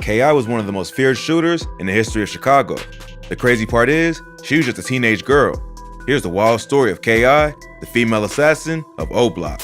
K.I. was one of the most feared shooters in the history of Chicago. The crazy part is, she was just a teenage girl. Here's the wild story of K.I., the female assassin of O Block.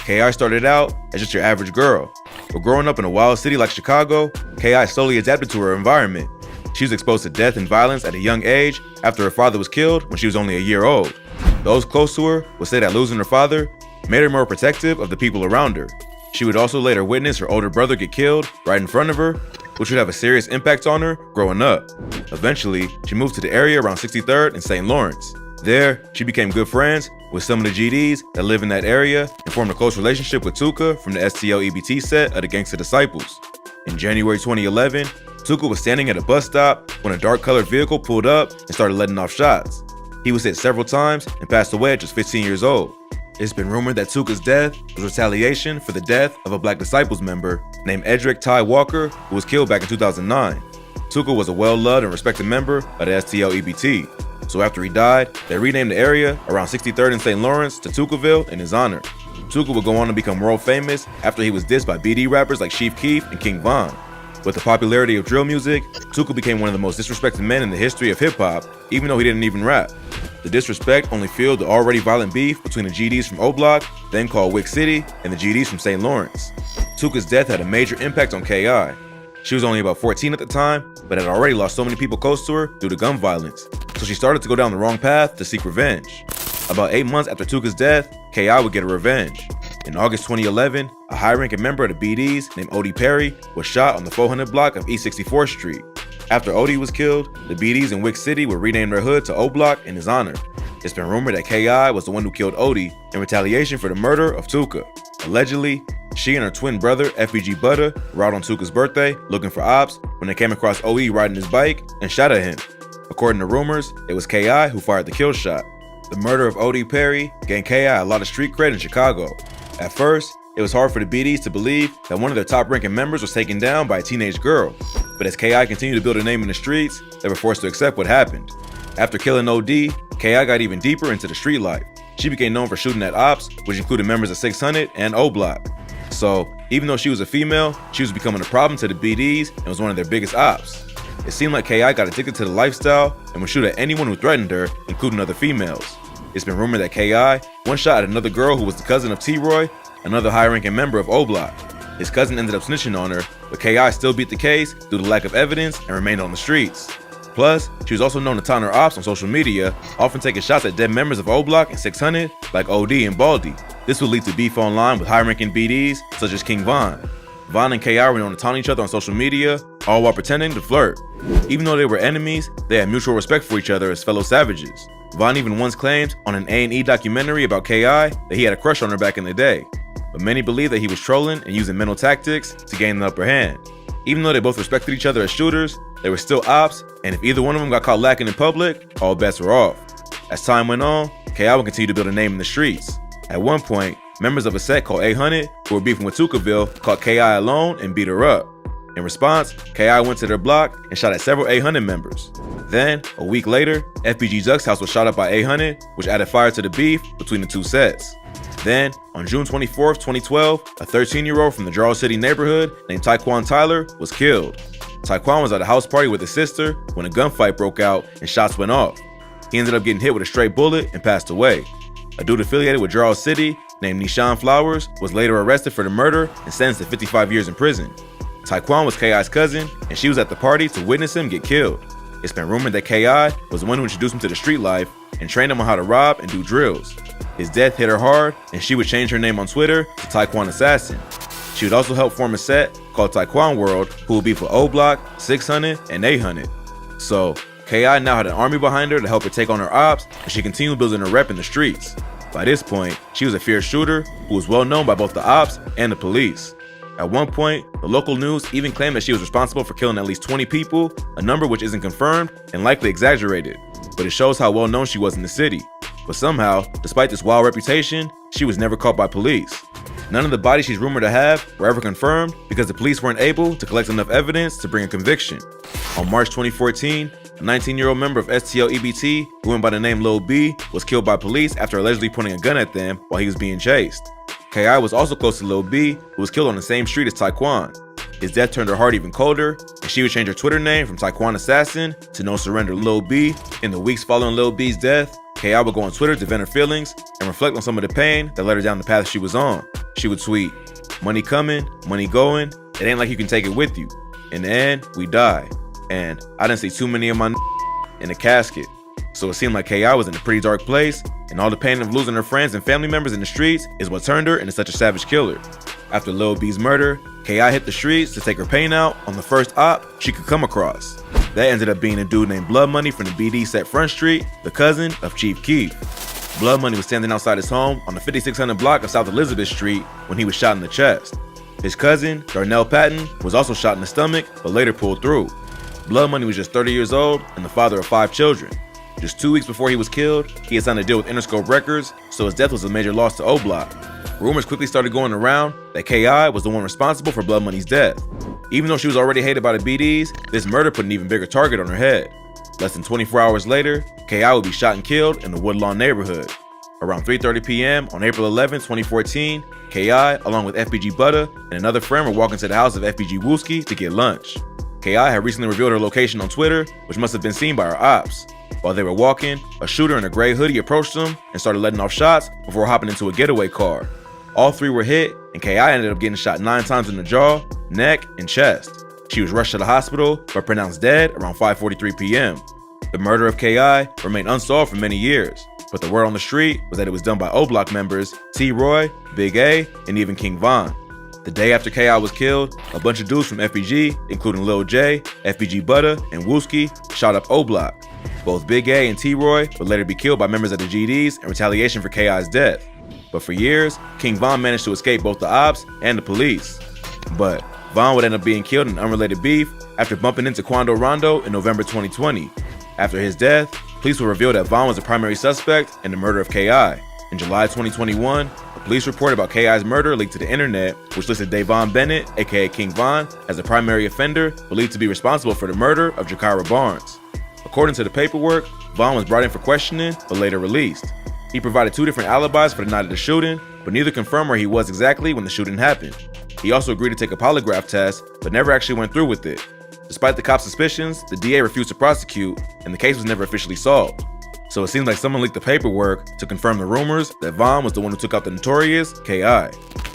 K.I. started out as just your average girl, but growing up in a wild city like Chicago, K.I. slowly adapted to her environment. She was exposed to death and violence at a young age after her father was killed when she was only a year old. Those close to her would say that losing her father made her more protective of the people around her. She would also later witness her older brother get killed right in front of her, which would have a serious impact on her growing up. Eventually, she moved to the area around 63rd and St. Lawrence. There, she became good friends with some of the GDs that live in that area and formed a close relationship with Tuka from the STL EBT set of the Gangsta Disciples. In January 2011, Tuka was standing at a bus stop when a dark-colored vehicle pulled up and started letting off shots. He was hit several times and passed away at just 15 years old. It's been rumored that Tuka's death was retaliation for the death of a Black Disciples member named Edric Ty Walker, who was killed back in 2009. Tuka was a well-loved and respected member of the STL EBT. So after he died, they renamed the area around 63rd and St. Lawrence to Tukaville in his honor. Tuka would go on to become world famous after he was dissed by BD rappers like Chief Keef and King Von. With the popularity of drill music, Tuka became one of the most disrespected men in the history of hip-hop, even though he didn't even rap. The disrespect only fueled the already violent beef between the GDs from O Block, then called Wick City, and the GDs from St. Lawrence. Tuka's death had a major impact on K.I. She was only about 14 at the time, but had already lost so many people close to her due to gun violence, so she started to go down the wrong path to seek revenge. About 8 months after Tuka's death, K.I. would get her revenge. In August 2011, a high-ranking member of the BDs named Odie Perry was shot on the 400 block of East 64th Street. After Odie was killed, the BDs in Wick City would rename their hood to O Block in his honor. It's been rumored that K.I. was the one who killed Odie in retaliation for the murder of Tuka. Allegedly, she and her twin brother, FBG Butter, were out on Tuka's birthday looking for ops when they came across Odie riding his bike and shot at him. According to rumors, it was K.I. who fired the kill shot. The murder of Odie Perry gained K.I. a lot of street cred in Chicago. At first, it was hard for the BDs to believe that one of their top-ranking members was taken down by a teenage girl, but as K.I. continued to build a name in the streets, they were forced to accept what happened. After killing OD, K.I. got even deeper into the street life. She became known for shooting at ops, which included members of 600 and O Block. So, even though she was a female, she was becoming a problem to the BDs and was one of their biggest ops. It seemed like K.I. got addicted to the lifestyle and would shoot at anyone who threatened her, including other females. It's been rumored that K.I. one shot at another girl who was the cousin of T-Roy, another high-ranking member of O Block. His cousin ended up snitching on her, but K.I. still beat the case due to lack of evidence and remained on the streets. Plus, she was also known to taunt her ops on social media, often taking shots at dead members of O Block and 600, like OD and Baldy. This would lead to beef online with high-ranking BDs, such as King Von. Von and K.I. were known to taunt each other on social media, all while pretending to flirt. Even though they were enemies, they had mutual respect for each other as fellow savages. Von even once claimed on an A&E documentary about K.I. that he had a crush on her back in the day. But many believe that he was trolling and using mental tactics to gain the upper hand. Even though they both respected each other as shooters, they were still ops, and if either one of them got caught lacking in public, all bets were off. As time went on, K.I. would continue to build a name in the streets. At one point, members of a set called 800, who were beefing with Tukaville, caught K.I. alone and beat her up. In response, K.I. went to their block and shot at several 800 members. Then, a week later, FBG Zuck's house was shot up by 800, which added fire to the beef between the two sets. Then, on June 24, 2012, a 13-year-old from the Jarrell City neighborhood named Tyquan Tyler was killed. Tyquan was at a house party with his sister when a gunfight broke out and shots went off. He ended up getting hit with a stray bullet and passed away. A dude affiliated with Jarrell City named Nishan Flowers was later arrested for the murder and sentenced to 55 years in prison. Tyquan was K.I.'s cousin, and she was at the party to witness him get killed. It's been rumored that K.I. was the one who introduced him to the street life and trained him on how to rob and do drills. His death hit her hard, and she would change her name on Twitter to Tyquan Assassin. She would also help form a set called Tyquan World, who would be for O Block, 600, and 800. So, K.I. now had an army behind her to help her take on her ops, and she continued building her rep in the streets. By this point, she was a fierce shooter who was well known by both the ops and the police. At one point, the local news even claimed that she was responsible for killing at least 20 people, a number which isn't confirmed and likely exaggerated, but it shows how well known she was in the city. But somehow, despite this wild reputation, she was never caught by police. None of the bodies she's rumored to have were ever confirmed because the police weren't able to collect enough evidence to bring a conviction. On March 2014, a 19-year-old member of STL EBT, who went by the name Lil B, was killed by police after allegedly pointing a gun at them while he was being chased. K.I. was also close to Lil B, who was killed on the same street as Tyquan. His death turned her heart even colder, and she would change her Twitter name from Taekwon Assassin to No Surrender Lil B. In the weeks following Lil B's death, K.I. would go on Twitter to vent her feelings and reflect on some of the pain that led her down the path she was on. She would tweet, "Money coming, money going, it ain't like you can take it with you. In the end, we die. And I didn't see too many of my in the casket." So it seemed like K.I. was in a pretty dark place, and all the pain of losing her friends and family members in the streets is what turned her into such a savage killer. After Lil B's murder, K.I. hit the streets to take her pain out on the first op she could come across. That ended up being a dude named Blood Money from the BD set Front Street, the cousin of Chief Keef. Blood Money was standing outside his home on the 5600 block of South Elizabeth Street when he was shot in the chest. His cousin, Darnell Patton, was also shot in the stomach but later pulled through. Blood Money was just 30 years old and the father of 5 children. Just 2 weeks before he was killed, he had signed a deal with Interscope Records, so his death was a major loss to O-Block. Rumors quickly started going around that K.I. was the one responsible for Blood Money's death. Even though she was already hated by the BDs, this murder put an even bigger target on her head. Less than 24 hours later, K.I. would be shot and killed in the Woodlawn neighborhood. Around 3:30 p.m. on April 11, 2014, K.I., along with FBG Butta and another friend, were walking to the house of FBG Wooski to get lunch. K.I. had recently revealed her location on Twitter, which must have been seen by her ops. While they were walking, a shooter in a gray hoodie approached them and started letting off shots before hopping into a getaway car. All 3 were hit, and K.I. ended up getting shot 9 times in the jaw, neck, and chest. She was rushed to the hospital, but pronounced dead around 5:43 p.m. The murder of K.I. remained unsolved for many years, but the word on the street was that it was done by O-Block members T-Roy, Big A, and even King Von. The day after K.I. was killed, a bunch of dudes from FBG, including Lil J, FBG Butta, and Wooski, shot up O-Block. Both Big A and T-Roy would later be killed by members of the GDs in retaliation for K.I.'s death. But for years, King Von managed to escape both the ops and the police. But Von would end up being killed in unrelated beef after bumping into Quando Rondo in November 2020. After his death, police would reveal that Von was the primary suspect in the murder of K.I. In July 2021, a police report about K.I.'s murder leaked to the internet, which listed Davon Bennett, aka King Von, as the primary offender believed to be responsible for the murder of Jakira Barnes. According to the paperwork, Von was brought in for questioning but later released. He provided 2 different alibis for the night of the shooting, but neither confirmed where he was exactly when the shooting happened. He also agreed to take a polygraph test, but never actually went through with it. Despite the cops' suspicions, the DA refused to prosecute, and the case was never officially solved. So it seems like someone leaked the paperwork to confirm the rumors that Von was the one who took out the notorious K.I.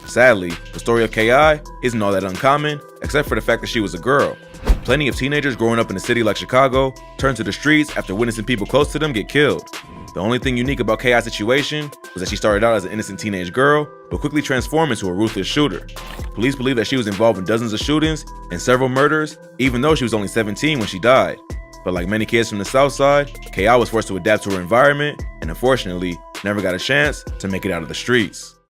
Sadly, the story of K.I. isn't all that uncommon, except for the fact that she was a girl. Plenty of teenagers growing up in a city like Chicago turn to the streets after witnessing people close to them get killed. The only thing unique about K.I.'s situation was that she started out as an innocent teenage girl, but quickly transformed into a ruthless shooter. Police believe that she was involved in dozens of shootings and several murders, even though she was only 17 when she died. But like many kids from the South Side, K.I. was forced to adapt to her environment and unfortunately never got a chance to make it out of the streets.